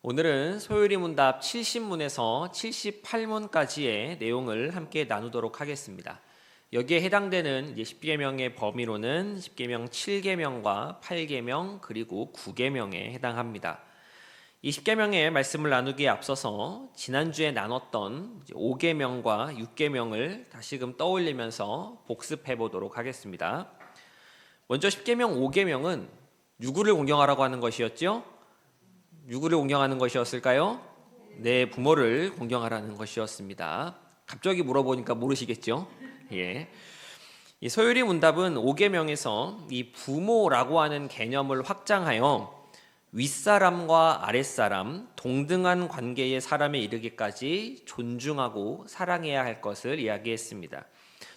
오늘은 소요리 문답 70문에서 78문까지의 내용을 함께 나누도록 하겠습니다. 여기에 해당되는 이제 10계명의 범위로는 10계명 7계명과 8계명 그리고 9계명에 해당합니다. 이 10계명의 말씀을 나누기에 앞서서 지난주에 나눴던 5계명과 6계명을 다시금 떠올리면서 복습해 보도록 하겠습니다. 먼저 10계명 5계명은 누구를 공경하라고 하는 것이었죠? 누구를 공경하는 것이었을까요? 내 부모를 공경하라는 것이었습니다. 갑자기 물어보니까 모르시겠죠? 예. 이 소요리 문답은 5계명에서 이 부모라고 하는 개념을 확장하여 윗사람과 아랫사람, 동등한 관계의 사람에 이르기까지 존중하고 사랑해야 할 것을 이야기했습니다.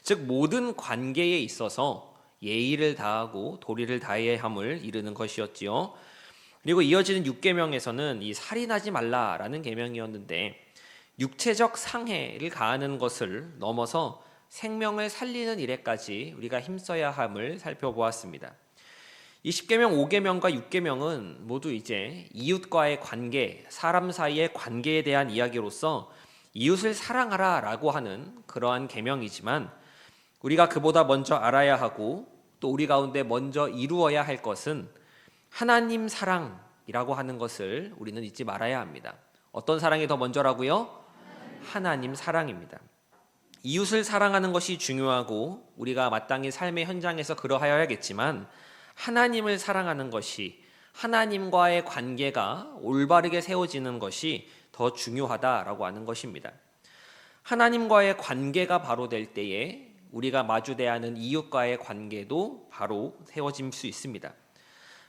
즉 모든 관계에 있어서 예의를 다하고 도리를 다해야 함을 이루는 것이었지요. 그리고 이어지는 6계명에서는 이 살인하지 말라라는 계명이었는데 육체적 상해를 가하는 것을 넘어서 생명을 살리는 일에까지 우리가 힘써야 함을 살펴보았습니다. 이 10계명, 5계명과 6계명은 모두 이제 이웃과의 관계, 사람 사이의 관계에 대한 이야기로서 이웃을 사랑하라라고 하는 그러한 계명이지만 우리가 그보다 먼저 알아야 하고 또 우리 가운데 먼저 이루어야 할 것은 하나님 사랑이라고 하는 것을 우리는 잊지 말아야 합니다. 어떤 사랑이 더 먼저라고요? 하나님 사랑입니다. 이웃을 사랑하는 것이 중요하고 우리가 마땅히 삶의 현장에서 그러하여야겠지만 하나님을 사랑하는 것이, 하나님과의 관계가 올바르게 세워지는 것이 더 중요하다라고 하는 것입니다. 하나님과의 관계가 바로 될 때에 우리가 마주대야 하는 이웃과의 관계도 바로 세워질 수 있습니다.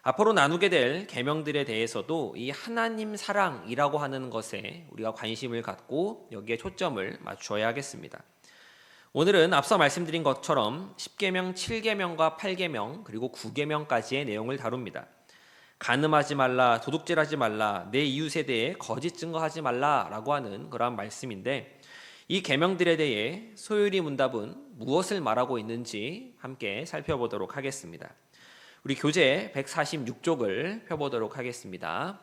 앞으로 나누게 될 계명들에 대해서도 이 하나님 사랑이라고 하는 것에 우리가 관심을 갖고 여기에 초점을 맞추어야 하겠습니다. 오늘은 앞서 말씀드린 것처럼 10계명, 7계명과 8계명 그리고 9계명까지의 내용을 다룹니다. 간음하지 말라, 도둑질하지 말라, 내 이웃에 대해 거짓 증거하지 말라라고 하는 그러한 말씀인데 이 계명들에 대해 소요리 문답은 무엇을 말하고 있는지 함께 살펴보도록 하겠습니다. 우리 교재 146쪽을 펴보도록 하겠습니다.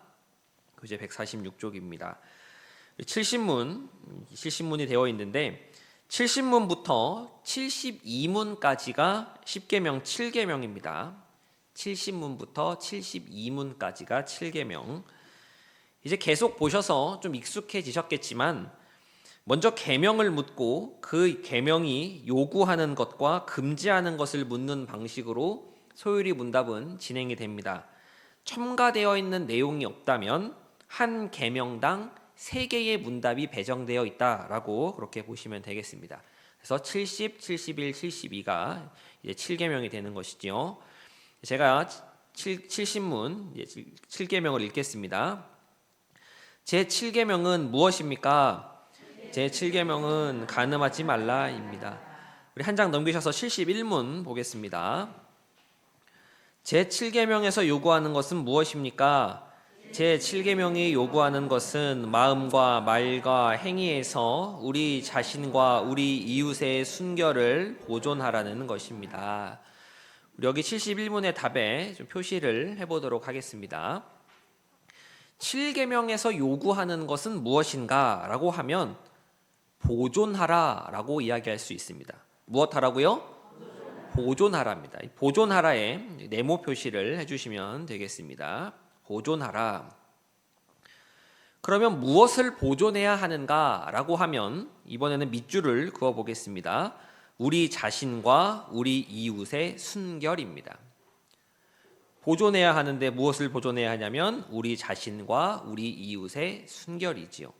교재 146쪽입니다. 70문이 되어 있는데 70문부터 72문까지가 10계명 7계명입니다. 70문부터 72문까지가 7계명. 이제 계속 보셔서 좀 익숙해지셨겠지만 먼저 계명을 묻고 그 계명이 요구하는 것과 금지하는 것을 묻는 방식으로 소요리 문답은 진행이 됩니다. 첨가되어 있는 내용이 없다면 한 계명당 3개의 문답이 배정되어 있다라고 그렇게 보시면 되겠습니다. 그래서 70, 71, 72가 이제 7계명이 되는 것이지요. 제가 70문 7계명을 읽겠습니다. 제 7계명은 무엇입니까? 제 7계명은 간음하지 말라입니다. 우리 한 장 넘기셔서 71문 보겠습니다. 제7계명에서 요구하는 것은 무엇입니까? 제7계명이 요구하는 것은 마음과 말과 행위에서 우리 자신과 우리 이웃의 순결을 보존하라는 것입니다. 우리 여기 71문의 답에 좀 표시를 해보도록 하겠습니다. 7계명에서 요구하는 것은 무엇인가 라고 하면 보존하라 라고 이야기할 수 있습니다. 무엇하라고요? 보존하라입니다. 보존하라에 네모 표시를 해주시면 되겠습니다. 보존하라. 그러면 무엇을 보존해야 하는가라고 하면 이번에는 밑줄을 그어 보겠습니다. 우리 자신과 우리 이웃의 순결입니다. 보존해야 하는데 무엇을 보존해야 하냐면 우리 자신과 우리 이웃의 순결이지요.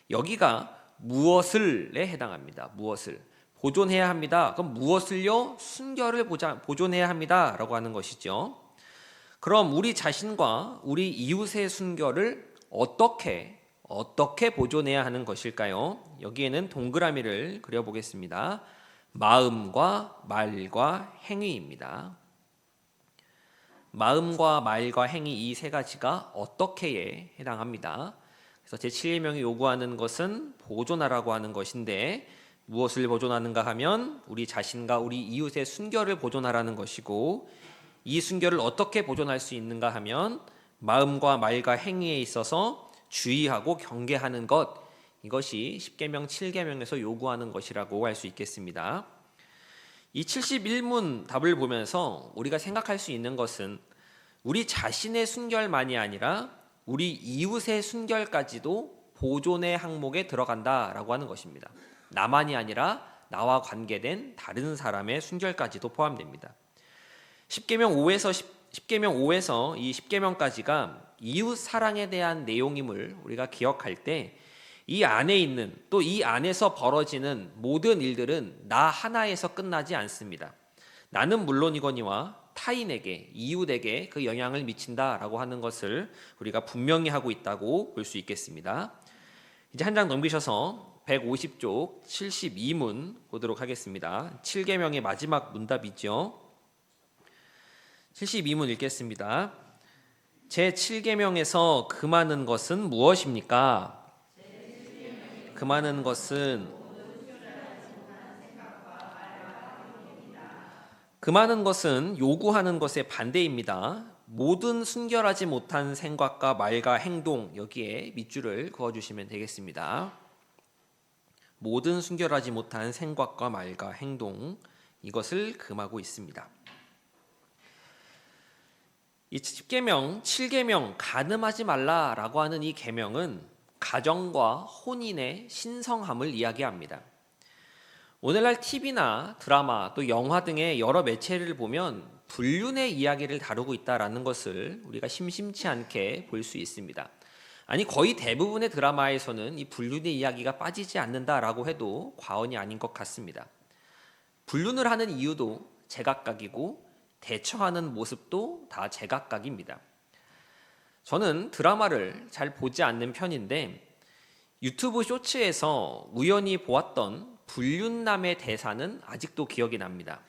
여기가 무엇을에 해당합니다. 무엇을 보존해야 합니다. 그럼 무엇을요? 순결을 보존해야 합니다. 라고 하는 것이죠. 그럼 우리 자신과 우리 이웃의 순결을 어떻게 보존해야 하는 것일까요? 여기에는 동그라미를 그려보겠습니다. 마음과 말과 행위입니다. 마음과 말과 행위 이 세 가지가 어떻게에 해당합니다. 그래서 제7계명이 요구하는 것은 보존하라고 하는 것인데 무엇을 보존하는가 하면 우리 자신과 우리 이웃의 순결을 보존하라는 것이고 이 순결을 어떻게 보존할 수 있는가 하면 마음과 말과 행위에 있어서 주의하고 경계하는 것, 이것이 10계명 7계명에서 요구하는 것이라고 할 수 있겠습니다. 이 71문 답을 보면서 우리가 생각할 수 있는 것은 우리 자신의 순결만이 아니라 우리 이웃의 순결까지도 보존의 항목에 들어간다라고 하는 것입니다. 나만이 아니라 나와 관계된 다른 사람의 순결까지도 포함됩니다. 10계명 5에서 이 10계명까지가 이웃 사랑에 대한 내용임을 우리가 기억할 때 이 안에 있는, 또 이 안에서 벌어지는 모든 일들은 나 하나에서 끝나지 않습니다. 나는 물론이거니와 타인에게, 이웃에게 그 영향을 미친다라고 하는 것을 우리가 분명히 하고 있다고 볼 수 있겠습니다. 이제 한 장 넘기셔서 150쪽 72문 보도록 하겠습니다. 7계명의 마지막 문답이죠. 72문 읽겠습니다. 제 7계명에서 금하는 것은 무엇입니까? 금하는 것은 요구하는 것의 반대입니다. 모든 순결하지 못한 생각과 말과 행동, 여기에 밑줄을 그어주시면 되겠습니다. 모든 순결하지 못한 생각과 말과 행동, 이것을 금하고 있습니다. 이 10계명, 7계명 간음하지 말라라고 하는 이 계명은 가정과 혼인의 신성함을 이야기합니다. 오늘날 TV나 드라마 또 영화 등의 여러 매체를 보면 불륜의 이야기를 다루고 있다라는 것을 우리가 심심치 않게 볼 수 있습니다. 아니 거의 대부분의 드라마에서는 이 불륜의 이야기가 빠지지 않는다라고 해도 과언이 아닌 것 같습니다. 불륜을 하는 이유도 제각각이고 대처하는 모습도 다 제각각입니다. 저는 드라마를 잘 보지 않는 편인데 유튜브 쇼츠에서 우연히 보았던 불륜남의 대사는 아직도 기억이 납니다.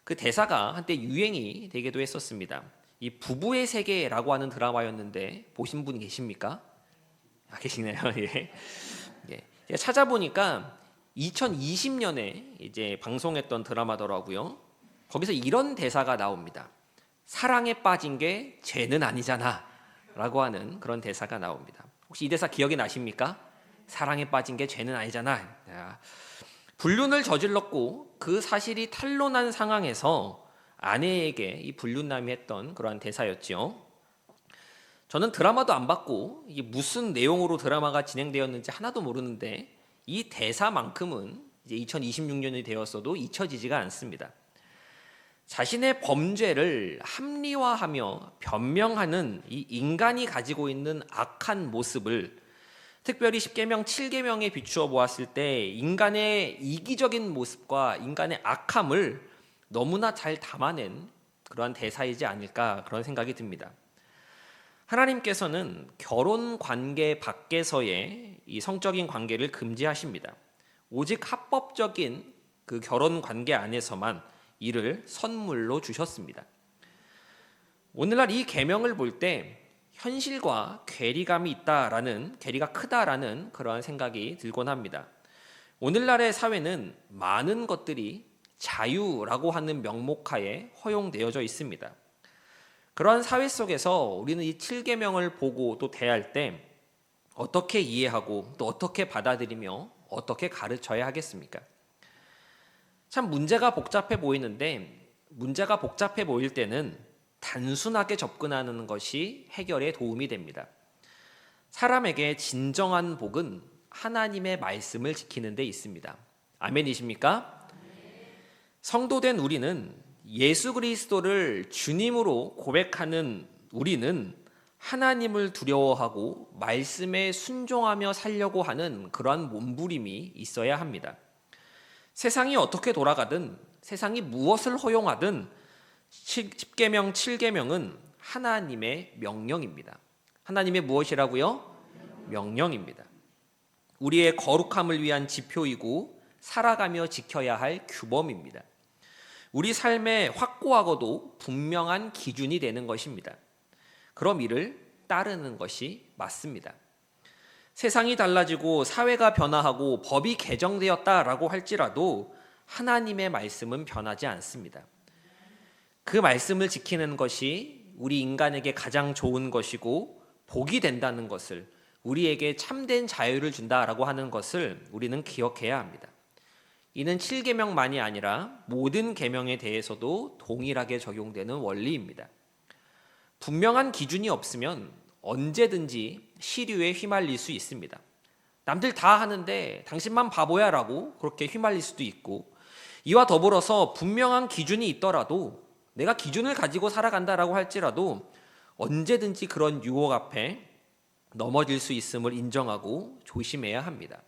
그 대사가 한때 유행이 되기도 했었습니다. 이 부부의 세계라고 하는 드라마였는데 보신 분 계십니까? 계시네요. 예. 예. 찾아보니까 2020년에 이제 방송했던 드라마더라고요. 거기서 이런 대사가 나옵니다. 사랑에 빠진 게 죄는 아니잖아 라고 하는 그런 대사가 나옵니다. 혹시 이 대사 기억이 나십니까? 사랑에 빠진 게 죄는 아니잖아. 불륜을 저질렀고 그 사실이 탄로난 상황에서 아내에게 이 불륜남이 했던 그러한 대사였죠. 저는 드라마도 안 봤고 이게 무슨 내용으로 드라마가 진행되었는지 하나도 모르는데 이 대사만큼은 이제 2026년이 되었어도 잊혀지지가 않습니다. 자신의 범죄를 합리화하며 변명하는 이 인간이 가지고 있는 악한 모습을 특별히 10계명, 7계명에 비추어 보았을 때 인간의 이기적인 모습과 인간의 악함을 너무나 잘 담아낸 그러한 대사이지 않을까 그런 생각이 듭니다. 하나님께서는 결혼 관계 밖에서의 이 성적인 관계를 금지하십니다. 오직 합법적인 그 결혼 관계 안에서만 이를 선물로 주셨습니다. 오늘날 이 계명을 볼 때 현실과 괴리가 크다라는 그러한 생각이 들곤 합니다. 오늘날의 사회는 많은 것들이 자유라고 하는 명목하에 허용되어져 있습니다. 그러한 사회 속에서 우리는 이 7계명을 보고 또 대할 때 어떻게 이해하고 또 어떻게 받아들이며 어떻게 가르쳐야 하겠습니까? 참 문제가 복잡해 보이는데 문제가 복잡해 보일 때는 단순하게 접근하는 것이 해결에 도움이 됩니다. 사람에게 진정한 복은 하나님의 말씀을 지키는 데 있습니다. 아멘이십니까? 성도된 우리는 예수 그리스도를 주님으로 고백하는 우리는 하나님을 두려워하고 말씀에 순종하며 살려고 하는 그러한 몸부림이 있어야 합니다. 세상이 어떻게 돌아가든 세상이 무엇을 허용하든 10계명, 7계명은 하나님의 명령입니다. 하나님의 무엇이라고요? 명령입니다. 우리의 거룩함을 위한 지표이고 살아가며 지켜야 할 규범입니다. 우리 삶에 확고하고도 분명한 기준이 되는 것입니다. 그럼 이를 따르는 것이 맞습니다. 세상이 달라지고 사회가 변화하고 법이 개정되었다라고 할지라도 하나님의 말씀은 변하지 않습니다. 그 말씀을 지키는 것이 우리 인간에게 가장 좋은 것이고 복이 된다는 것을, 우리에게 참된 자유를 준다라고 하는 것을 우리는 기억해야 합니다. 이는 7계명만이 아니라 모든 계명에 대해서도 동일하게 적용되는 원리입니다. 분명한 기준이 없으면 언제든지 시류에 휘말릴 수 있습니다. 남들 다 하는데 당신만 바보야라고 그렇게 휘말릴 수도 있고, 이와 더불어서 분명한 기준이 있더라도, 내가 기준을 가지고 살아간다라고 할지라도 언제든지 그런 유혹 앞에 넘어질 수 있음을 인정하고 조심해야 합니다.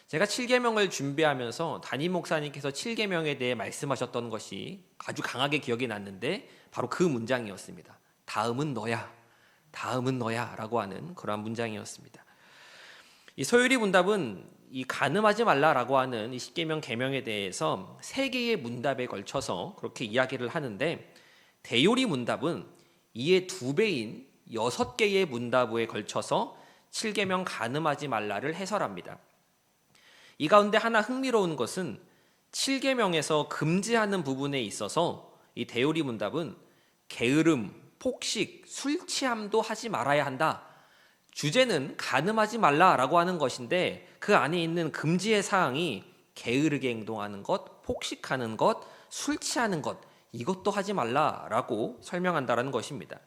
제가 7계명을 준비하면서 담임 목사님께서 7계명에 대해 말씀하셨던 것이 아주 강하게 기억이 났는데, 바로 그 문장이었습니다. 다음은 너야, 다음은 너야 라고 하는 그러한 문장이었습니다. 이 소율이 문답은 이 간음하지 말라라고 하는 이 10계명 계명에 대해서 3개의 문답에 걸쳐서 그렇게 이야기를 하는데, 대요리 문답은 이의 2배인 6개의 문답에 걸쳐서 7계명 간음하지 말라를 해설합니다. 이 가운데 하나 흥미로운 것은 7계명에서 금지하는 부분에 있어서 이 대요리 문답은 게으름, 폭식, 술 취함도 하지 말아야 한다. 주제는 간음하지 말라라고 하는 것인데, 그 안에 있는 금지의 사항이 게으르게 행동하는 것, 폭식하는 것, 술 취하는 것, 이것도 하지 말라라고 설명한다라는 것입니다.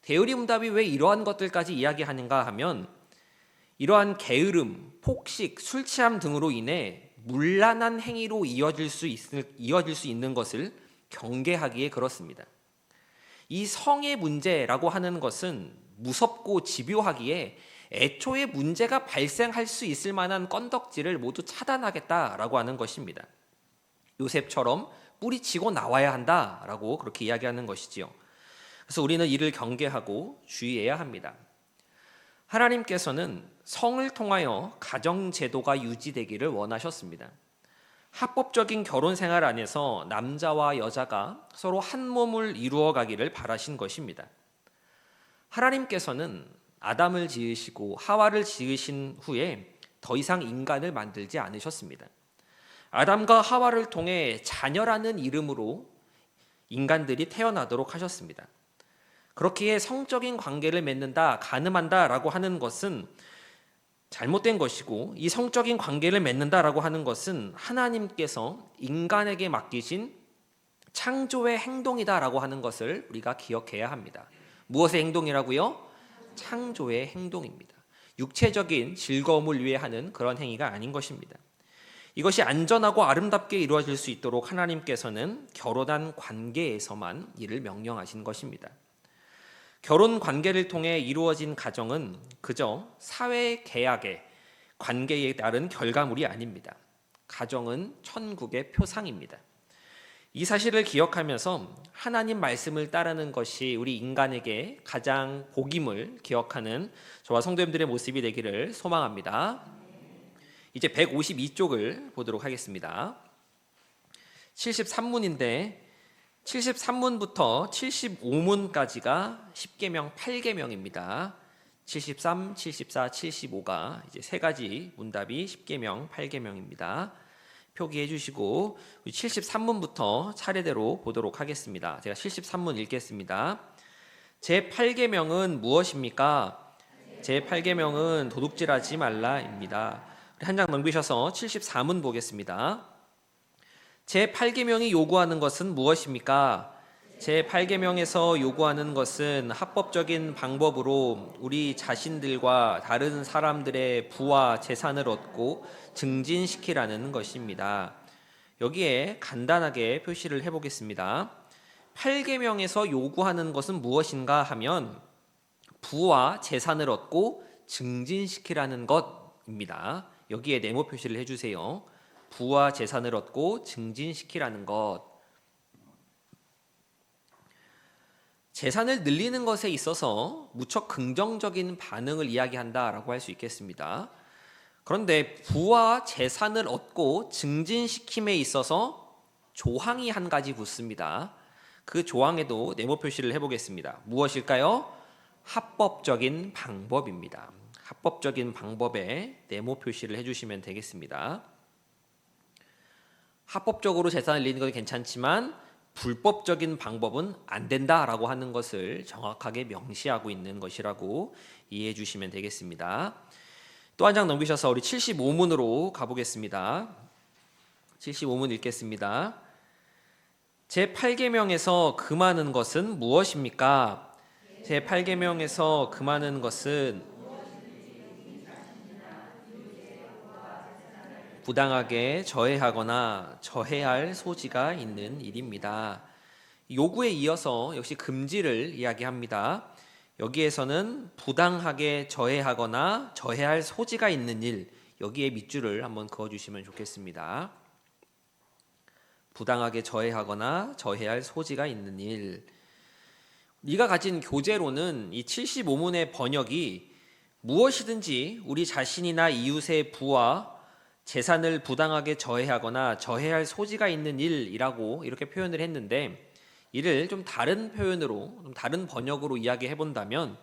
대요리 문답이 왜 이러한 것들까지 이야기하는가 하면, 이러한 게으름, 폭식, 술 취함 등으로 인해 문란한 행위로 이어질 수 있는 것을 경계하기에 그렇습니다. 이 성의 문제라고 하는 것은 무섭고 집요하기에 애초에 문제가 발생할 수 있을 만한 건덕지를 모두 차단하겠다라고 하는 것입니다. 요셉처럼 뿌리치고 나와야 한다라고 그렇게 이야기하는 것이지요. 그래서 우리는 이를 경계하고 주의해야 합니다. 하나님께서는 성을 통하여 가정제도가 유지되기를 원하셨습니다. 합법적인 결혼 생활 안에서 남자와 여자가 서로 한 몸을 이루어 가기를 바라신 것입니다. 하나님께서는 아담을 지으시고 하와를 지으신 후에 더 이상 인간을 만들지 않으셨습니다. 아담과 하와를 통해 자녀라는 이름으로 인간들이 태어나도록 하셨습니다. 그렇기에 성적인 관계를 맺는다, 간음한다라고 하는 것은 잘못된 것이고, 이 성적인 관계를 맺는다라고 하는 것은 하나님께서 인간에게 맡기신 창조의 행동이다라고 하는 것을 우리가 기억해야 합니다. 무엇의 행동이라고요? 창조의 행동입니다. 육체적인 즐거움을 위해 하는 그런 행위가 아닌 것입니다. 이것이 안전하고 아름답게 이루어질 수 있도록 하나님께서는 결혼한 관계에서만 이를 명령하신 것입니다. 결혼 관계를 통해 이루어진 가정은 그저 사회 계약의 관계에 따른 결과물이 아닙니다. 가정은 천국의 표상입니다. 이 사실을 기억하면서 하나님 말씀을 따르는 것이 우리 인간에게 가장 복임을 기억하는 저와 성도님들의 모습이 되기를 소망합니다. 이제 152쪽을 보도록 하겠습니다. 73문인데 73문부터 75문까지가 10계명 8계명입니다. 73, 74, 75가 이제 세 가지 문답이 10계명 8계명입니다. 표기해 주시고 73문부터 차례대로 보도록 하겠습니다. 제가 73문 읽겠습니다. 제8계명은 무엇입니까? 제8계명은 도둑질하지 말라입니다. 한 장 넘기셔서 74문 보겠습니다. 제8계명이 요구하는 것은 무엇입니까? 제8계명에서 요구하는 것은 합법적인 방법으로 우리 자신들과 다른 사람들의 부와 재산을 얻고 증진시키라는 것입니다. 여기에 간단하게 표시를 해보겠습니다. 8계명에서 요구하는 것은 무엇인가 하면 부와 재산을 얻고 증진시키라는 것입니다. 여기에 네모 표시를 해주세요. 부와 재산을 얻고 증진시키라는 것. 재산을 늘리는 것에 있어서 무척 긍정적인 반응을 이야기한다라고 할 수 있겠습니다. 그런데 부와 재산을 얻고 증진시킴에 있어서 조항이 한 가지 붙습니다. 그 조항에도 네모 표시를 해보겠습니다. 무엇일까요? 합법적인 방법입니다. 합법적인 방법에 네모 표시를 해주시면 되겠습니다. 합법적으로 재산을 늘리는 건 괜찮지만 불법적인 방법은 안 된다라고 하는 것을 정확하게 명시하고 있는 것이라고 이해해 주시면 되겠습니다. 또 한 장 넘기셔서 우리 75문으로 가보겠습니다. 75문 읽겠습니다. 제8계명에서 금하는 것은 무엇입니까? 제8계명에서 금하는 것은 부당하게 저해하거나 저해할 소지가 있는 일입니다. 요구에 이어서 역시 금지를 이야기합니다. 여기에서는 부당하게 저해하거나 저해할 소지가 있는 일, 여기에 밑줄을 한번 그어주시면 좋겠습니다. 부당하게 저해하거나 저해할 소지가 있는 일. 네가 가진 교재로는 이 75문의 번역이 무엇이든지 우리 자신이나 이웃의 부와 재산을 부당하게 저해하거나 저해할 소지가 있는 일이라고 이렇게 표현을 했는데, 이를 좀 다른 표현으로, 좀 다른 번역으로 이야기해 본다면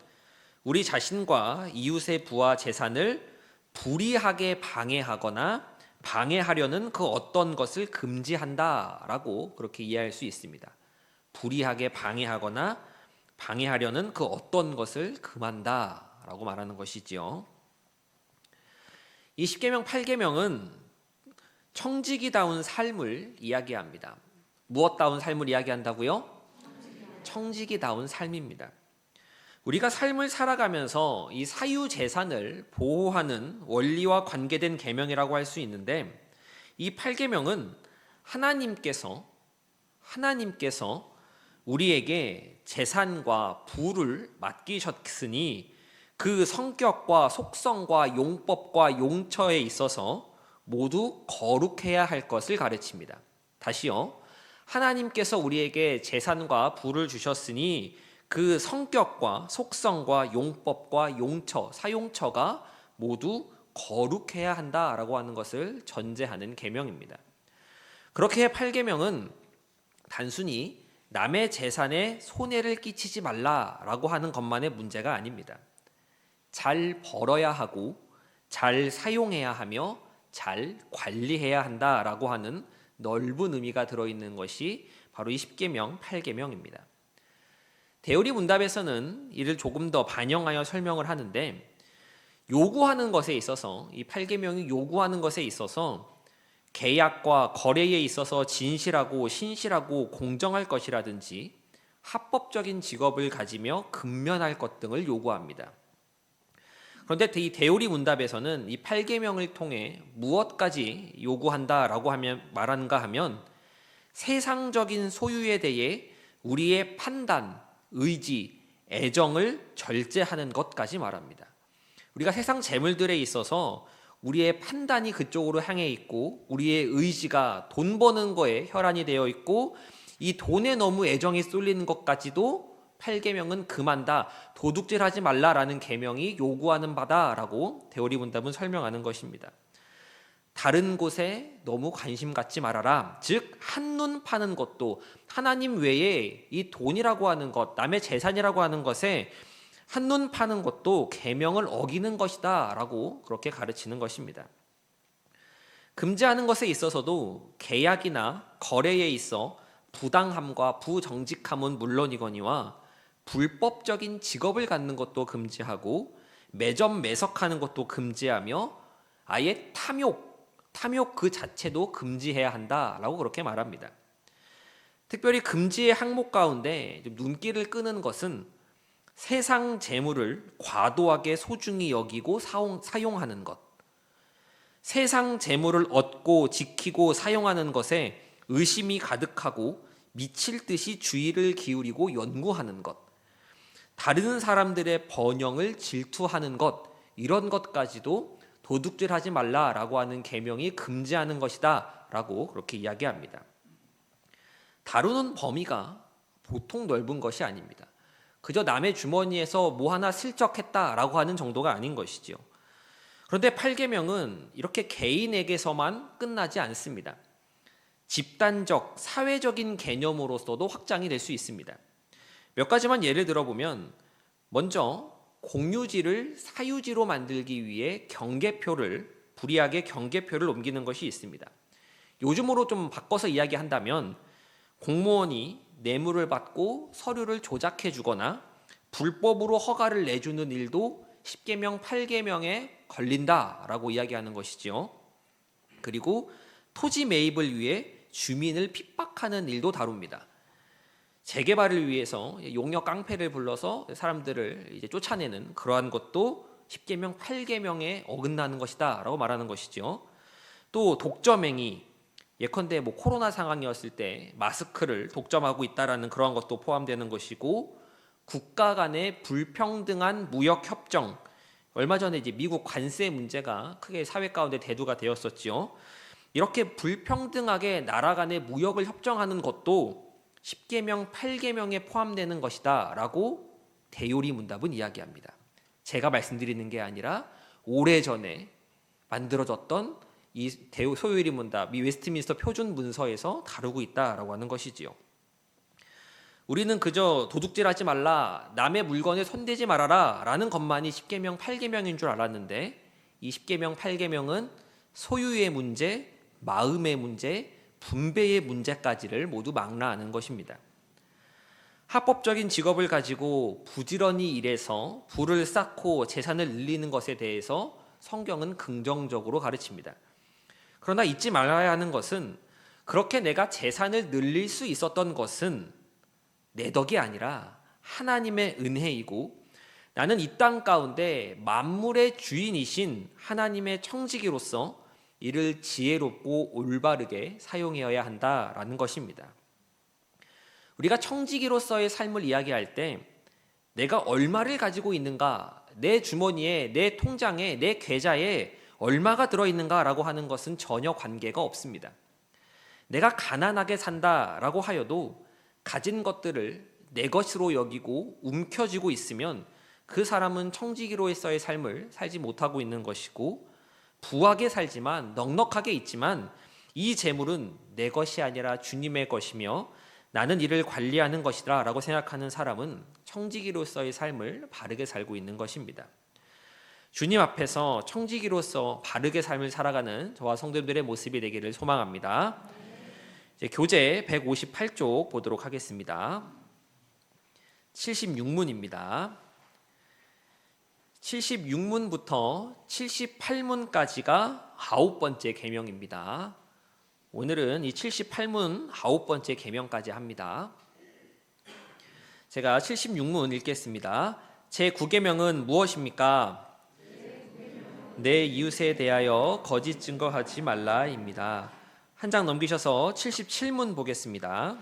우리 자신과 이웃의 부와 재산을 불이하게 방해하거나 방해하려는 그 어떤 것을 금지한다라고 그렇게 이해할 수 있습니다. 불이하게 방해하거나 방해하려는 그 어떤 것을 금한다라고 말하는 것이지요. 이 10계명 8계명은 청지기다운 삶을 이야기합니다. 무엇다운 삶을 이야기한다고요? 청지기다운 삶입니다. 우리가 삶을 살아가면서 이 사유재산을 보호하는 원리와 관계된 계명이라고 할 수 있는데, 이 8계명은 하나님께서 우리에게 재산과 부를 맡기셨으니 그 성격과 속성과 용법과 용처에 있어서 모두 거룩해야 할 것을 가르칩니다. 다시요. 하나님께서 우리에게 재산과 부를 주셨으니 그 성격과 속성과 용법과 용처, 사용처가 모두 거룩해야 한다라고 하는 것을 전제하는 계명입니다. 그렇게 8계명은 단순히 남의 재산에 손해를 끼치지 말라라고 하는 것만의 문제가 아닙니다. 잘 벌어야 하고 잘 사용해야 하며 잘 관리해야 한다라고 하는 넓은 의미가 들어있는 것이 바로 이 10계명 8계명입니다. 대우리 문답에서는 이를 조금 더 반영하여 설명을 하는데, 요구하는 것에 있어서 이 8계명이 요구하는 것에 있어서 계약과 거래에 있어서 진실하고 신실하고 공정할 것이라든지 합법적인 직업을 가지며 근면할 것 등을 요구합니다. 그런데 이 대우리 문답에서는 이 8계명을 통해 무엇까지 요구한다라고 말하는가 하면 세상적인 소유에 대해 우리의 판단, 의지, 애정을 절제하는 것까지 말합니다. 우리가 세상 재물들에 있어서 우리의 판단이 그쪽으로 향해 있고 우리의 의지가 돈 버는 거에 혈안이 되어 있고 이 돈에 너무 애정이 쏠리는 것까지도 8계명은 금한다, 도둑질하지 말라라는 계명이 요구하는 바다라고 대우리 문답은 설명하는 것입니다. 다른 곳에 너무 관심 갖지 말아라. 즉 한눈 파는 것도 하나님 외에 이 돈이라고 하는 것, 남의 재산이라고 하는 것에 한눈 파는 것도 계명을 어기는 것이다 라고 그렇게 가르치는 것입니다. 금지하는 것에 있어서도 계약이나 거래에 있어 부당함과 부정직함은 물론이거니와 불법적인 직업을 갖는 것도 금지하고 매점 매석하는 것도 금지하며 아예 탐욕 그 자체도 금지해야 한다라고 그렇게 말합니다. 특별히 금지의 항목 가운데 눈길을 끄는 것은 세상 재물을 과도하게 소중히 여기고 사용하는 것, 세상 재물을 얻고 지키고 사용하는 것에 의심이 가득하고 미칠 듯이 주의를 기울이고 연구하는 것, 다른 사람들의 번영을 질투하는 것, 이런 것까지도 도둑질하지 말라라고 하는 계명이 금지하는 것이다 라고 그렇게 이야기합니다. 다루는 범위가 보통 넓은 것이 아닙니다. 그저 남의 주머니에서 뭐 하나 슬쩍했다라고 하는 정도가 아닌 것이지요. 그런데 8계명은 이렇게 개인에게서만 끝나지 않습니다. 집단적, 사회적인 개념으로서도 확장이 될 수 있습니다. 몇 가지만 예를 들어보면, 먼저 공유지를 사유지로 만들기 위해 불이하게 경계표를 옮기는 것이 있습니다. 요즘으로 좀 바꿔서 이야기한다면 공무원이 뇌물을 받고 서류를 조작해 주거나 불법으로 허가를 내주는 일도 10계명, 8계명에 걸린다라고 이야기하는 것이지요. 그리고 토지 매입을 위해 주민을 핍박하는 일도 다룹니다. 재개발을 위해서 용역 깡패를 불러서 사람들을 이제 쫓아내는 그러한 것도 10계명, 8계명에 어긋나는 것이다라고 말하는 것이죠. 또 독점행위, 예컨대 코로나 상황이었을 때 마스크를 독점하고 있다라는 그러한 것도 포함되는 것이고, 국가 간의 불평등한 무역 협정, 얼마 전에 이제 미국 관세 문제가 크게 사회 가운데 대두가 되었었지요. 이렇게 불평등하게 나라 간의 무역을 협정하는 것도 10계명, 8계명에 포함되는 것이다라고 대요리 문답은 이야기합니다. 제가 말씀드리는 게 아니라 오래전에 만들어졌던 이 소요리 문답, 이 웨스트민스터 표준 문서에서 다루고 있다라고 하는 것이지요. 우리는 그저 도둑질하지 말라, 남의 물건에 손대지 말아라 라는 것만이 10계명, 8계명인 줄 알았는데, 이 10계명, 8계명은 소유의 문제, 마음의 문제, 분배의 문제까지를 모두 망라하는 것입니다. 합법적인 직업을 가지고 부지런히 일해서 부를 쌓고 재산을 늘리는 것에 대해서 성경은 긍정적으로 가르칩니다. 그러나 잊지 말아야 하는 것은, 그렇게 내가 재산을 늘릴 수 있었던 것은 내 덕이 아니라 하나님의 은혜이고, 나는 이 땅 가운데 만물의 주인이신 하나님의 청지기로서 이를 지혜롭고 올바르게 사용해야 한다라는 것입니다. 우리가 청지기로서의 삶을 이야기할 때 내가 얼마를 가지고 있는가, 내 주머니에, 내 통장에, 내 계좌에 얼마가 들어있는가라고 하는 것은 전혀 관계가 없습니다. 내가 가난하게 산다라고 하여도 가진 것들을 내 것으로 여기고 움켜쥐고 있으면 그 사람은 청지기로서의 삶을 살지 못하고 있는 것이고, 부하게 살지만 넉넉하게 있지만 이 재물은 내 것이 아니라 주님의 것이며 나는 이를 관리하는 것이다 라고 생각하는 사람은 청지기로서의 삶을 바르게 살고 있는 것입니다. 주님 앞에서 청지기로서 바르게 삶을 살아가는 저와 성도들의 모습이 되기를 소망합니다. 이제 교재 158쪽 보도록 하겠습니다. 76문입니다. 76문부터 78문까지가 9번째 계명입니다. 오늘은 이 78문 9번째 계명까지 합니다. 제가 76문 읽겠습니다. 제9계명은 무엇입니까? 내 이웃에 대하여 거짓 증거하지 말라입니다. 한 장 넘기셔서 77문 보겠습니다.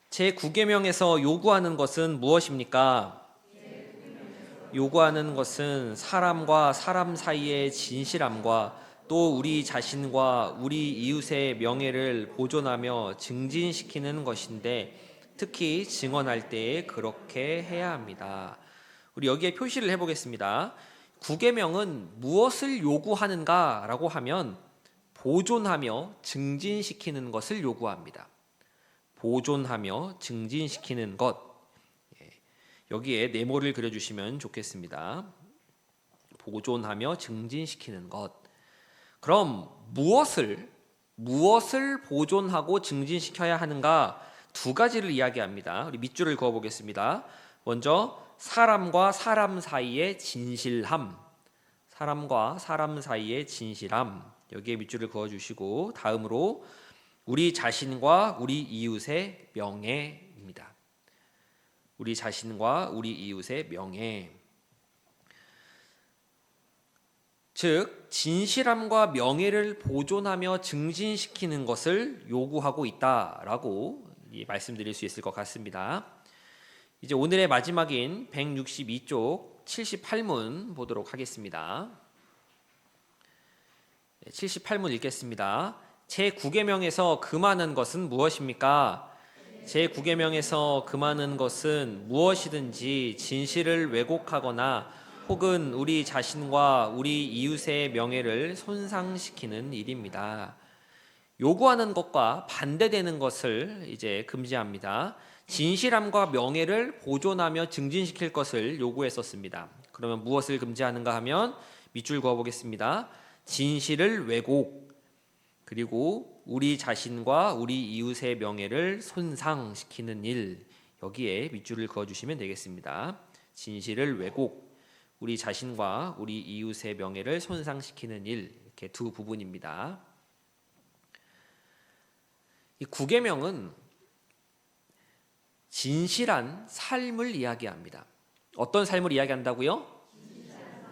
제9계명에서 요구하는 것은 무엇입니까? 요구하는 것은 사람과 사람 사이의 진실함과 또 우리 자신과 우리 이웃의 명예를 보존하며 증진시키는 것인데, 특히 증언할 때에 그렇게 해야 합니다. 우리 여기에 표시를 해보겠습니다. 9계명은 무엇을 요구하는가라고 하면 보존하며 증진시키는 것을 요구합니다. 보존하며 증진시키는 것. 여기에 네모를 그려주시면 좋겠습니다. 보존하며 증진시키는 것. 그럼 무엇을 보존하고 증진시켜야 하는가? 두 가지를 이야기합니다. 우리 밑줄을 그어보겠습니다. 먼저 사람과 사람 사이의 진실함. 사람과 사람 사이의 진실함. 여기에 밑줄을 그어주시고, 다음으로 우리 자신과 우리 이웃의 명예입니다. 우리 자신과 우리 이웃의 명예. 즉 진실함과 명예를 보존하며 증진시키는 것을 요구하고 있다라고 말씀드릴 수 있을 것 같습니다. 이제 오늘의 마지막인 162쪽 78문 보도록 하겠습니다. 78문 읽겠습니다. 제9계명에서 금하는 것은 무엇입니까? 제9계명에서 금하는 것은 무엇이든지 진실을 왜곡하거나 혹은 우리 자신과 우리 이웃의 명예를 손상시키는 일입니다. 요구하는 것과 반대되는 것을 이제 금지합니다. 진실함과 명예를 보존하며 증진시킬 것을 요구했었습니다. 그러면 무엇을 금지하는가 하면 밑줄 그어보겠습니다. 진실을 왜곡, 그리고 우리 자신과 우리 이웃의 명예를 손상시키는 일, 여기에 밑줄을 그어주시면 되겠습니다. 진실을 왜곡, 우리 자신과 우리 이웃의 명예를 손상시키는 일, 이렇게 두 부분입니다. 이 구계명은 진실한 삶을 이야기합니다. 어떤 삶을 이야기한다고요?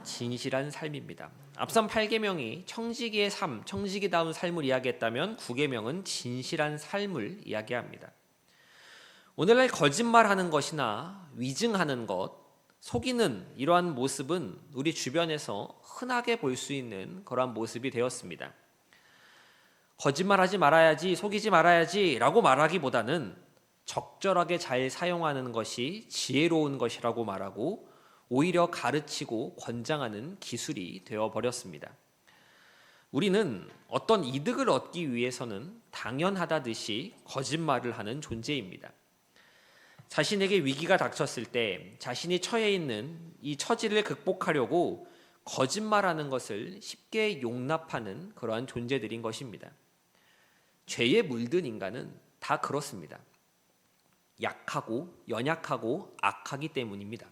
진실한 삶입니다. 앞선 8계명이 청지기의 삶, 청지기다운 삶을 이야기했다면 9계명은 진실한 삶을 이야기합니다. 오늘날 거짓말하는 것이나 위증하는 것, 속이는 이러한 모습은 우리 주변에서 흔하게 볼 수 있는 그러한 모습이 되었습니다. 거짓말하지 말아야지, 속이지 말아야지 라고 말하기보다는 적절하게 잘 사용하는 것이 지혜로운 것이라고 말하고 오히려 가르치고 권장하는 기술이 되어버렸습니다. 우리는 어떤 이득을 얻기 위해서는 당연하다듯이 거짓말을 하는 존재입니다. 자신에게 위기가 닥쳤을 때 자신이 처해 있는 이 처지를 극복하려고 거짓말하는 것을 쉽게 용납하는 그러한 존재들인 것입니다. 죄에 물든 인간은 다 그렇습니다. 약하고 연약하고 악하기 때문입니다.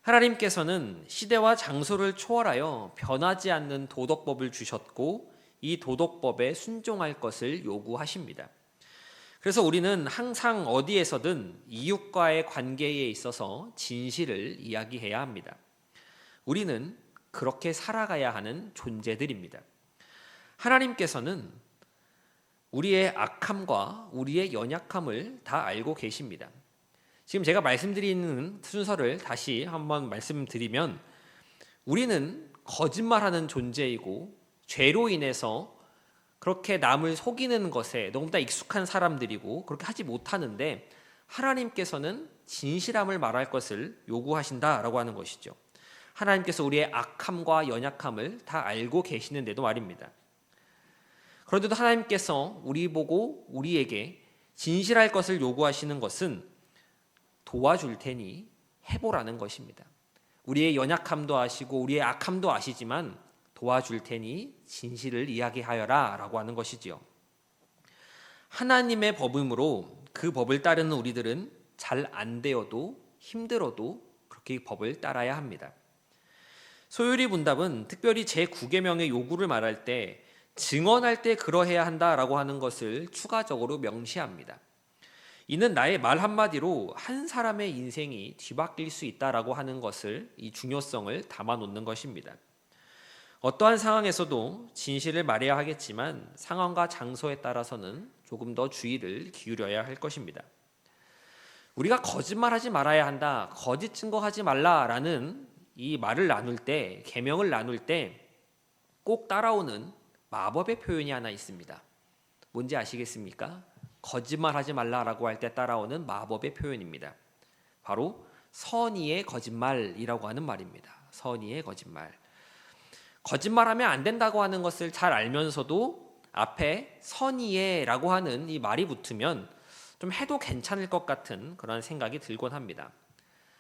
하나님께서는 시대와 장소를 초월하여 변하지 않는 도덕법을 주셨고 이 도덕법에 순종할 것을 요구하십니다. 그래서 우리는 항상 어디에서든 이웃과의 관계에 있어서 진실을 이야기해야 합니다. 우리는 그렇게 살아가야 하는 존재들입니다. 하나님께서는 우리의 악함과 우리의 연약함을 다 알고 계십니다. 지금 제가 말씀드리는 순서를 다시 한번 말씀드리면 우리는 거짓말하는 존재이고 죄로 인해서 그렇게 남을 속이는 것에 너무나 익숙한 사람들이고 그렇게 하지 못하는데 하나님께서는 진실함을 말할 것을 요구하신다라고 하는 것이죠. 하나님께서 우리의 악함과 연약함을 다 알고 계시는데도 말입니다. 그런데도 하나님께서 우리 보고 우리에게 진실할 것을 요구하시는 것은 도와줄 테니 해보라는 것입니다. 우리의 연약함도 아시고 우리의 악함도 아시지만 도와줄 테니 진실을 이야기하여라 라고 하는 것이지요. 하나님의 법이므로 그 법을 따르는 우리들은 잘 안 되어도 힘들어도 그렇게 법을 따라야 합니다. 소요리 문답은 특별히 제9계명의 요구를 말할 때 증언할 때 그러해야 한다라고 하는 것을 추가적으로 명시합니다. 이는 나의 말 한마디로 한 사람의 인생이 뒤바뀔 수 있다라고 하는 것을 이 중요성을 담아 놓는 것입니다. 어떠한 상황에서도 진실을 말해야 하겠지만 상황과 장소에 따라서는 조금 더 주의를 기울여야 할 것입니다. 우리가 거짓말하지 말아야 한다, 거짓 증거하지 말라라는 이 말을 나눌 때, 계명을 나눌 때 꼭 따라오는 마법의 표현이 하나 있습니다. 뭔지 아시겠습니까? 거짓말하지 말라라고 할 때 따라오는 마법의 표현입니다. 바로 선의의 거짓말이라고 하는 말입니다. 선의의 거짓말. 거짓말하면 안 된다고 하는 것을 잘 알면서도 앞에 선의의라고 하는 이 말이 붙으면 좀 해도 괜찮을 것 같은 그런 생각이 들곤 합니다.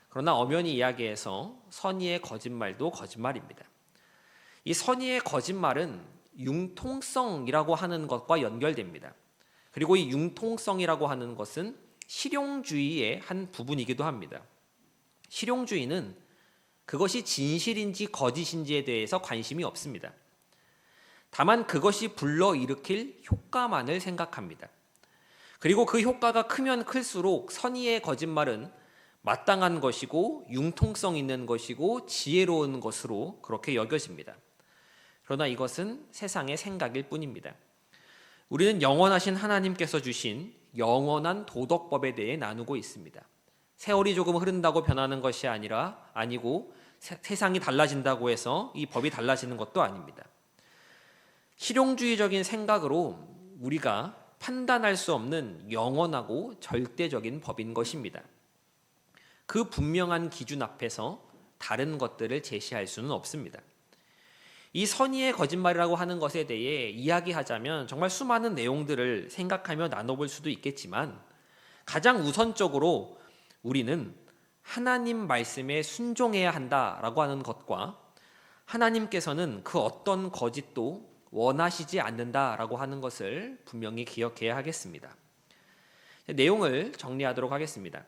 그러나 엄연히 이야기해서 선의의 거짓말도 거짓말입니다. 이 선의의 거짓말은 융통성이라고 하는 것과 연결됩니다. 그리고 이 융통성이라고 하는 것은 실용주의의 한 부분이기도 합니다. 실용주의는 그것이 진실인지 거짓인지에 대해서 관심이 없습니다. 다만 그것이 불러일으킬 효과만을 생각합니다. 그리고 그 효과가 크면 클수록 선의의 거짓말은 마땅한 것이고 융통성 있는 것이고 지혜로운 것으로 그렇게 여겨집니다. 그러나 이것은 세상의 생각일 뿐입니다. 우리는 영원하신 하나님께서 주신 영원한 도덕법에 대해 나누고 있습니다. 세월이 조금 흐른다고 변하는 것이 아니고 세상이 달라진다고 해서 이 법이 달라지는 것도 아닙니다. 실용주의적인 생각으로 우리가 판단할 수 없는 영원하고 절대적인 법인 것입니다. 그 분명한 기준 앞에서 다른 것들을 제시할 수는 없습니다. 이 선의의 거짓말이라고 하는 것에 대해 이야기하자면 정말 수많은 내용들을 생각하며 나눠볼 수도 있겠지만 가장 우선적으로 우리는 하나님 말씀에 순종해야 한다라고 하는 것과 하나님께서는 그 어떤 거짓도 원하시지 않는다라고 하는 것을 분명히 기억해야 하겠습니다. 내용을 정리하도록 하겠습니다.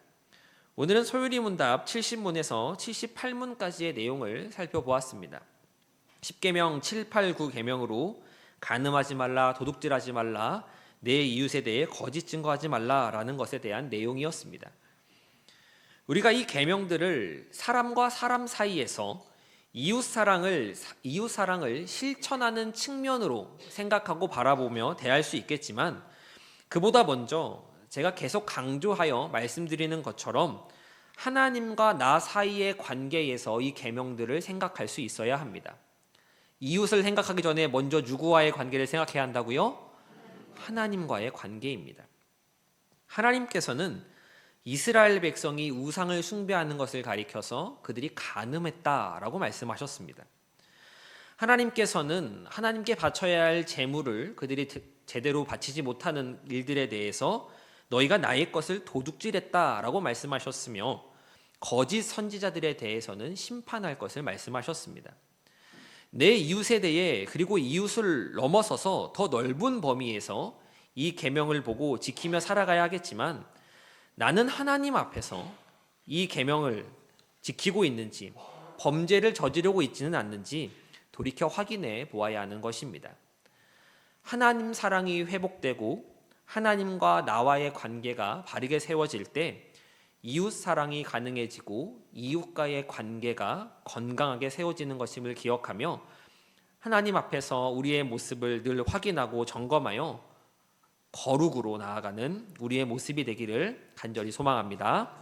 오늘은 소율이 문답 70문에서 78문까지의 내용을 살펴보았습니다. 10계명 7, 8, 9계명으로 간음하지 말라, 도둑질하지 말라, 내 이웃에 대해 거짓 증거하지 말라라는 것에 대한 내용이었습니다. 우리가 이 계명들을 사람과 사람 사이에서 이웃 사랑을 실천하는 측면으로 생각하고 바라보며 대할 수 있겠지만, 그보다 먼저 제가 계속 강조하여 말씀드리는 것처럼 하나님과 나 사이의 관계에서 이 계명들을 생각할 수 있어야 합니다. 이웃을 생각하기 전에 먼저 누구와의 관계를 생각해야 한다고요? 하나님과의 관계입니다. 하나님께서는 이스라엘 백성이 우상을 숭배하는 것을 가리켜서 그들이 간음했다라고 말씀하셨습니다. 하나님께서는 하나님께 바쳐야 할 제물을 그들이 제대로 바치지 못하는 일들에 대해서 너희가 나의 것을 도둑질했다라고 말씀하셨으며, 거짓 선지자들에 대해서는 심판할 것을 말씀하셨습니다. 내 이웃에 대해, 그리고 이웃을 넘어서서 더 넓은 범위에서 이 계명을 보고 지키며 살아가야 하겠지만, 나는 하나님 앞에서 이 계명을 지키고 있는지, 범죄를 저지르고 있지는 않는지 돌이켜 확인해 보아야 하는 것입니다. 하나님 사랑이 회복되고 하나님과 나와의 관계가 바르게 세워질 때 이웃 사랑이 가능해지고 이웃과의 관계가 건강하게 세워지는 것임을 기억하며, 하나님 앞에서 우리의 모습을 늘 확인하고 점검하여 거룩으로 나아가는 우리의 모습이 되기를 간절히 소망합니다.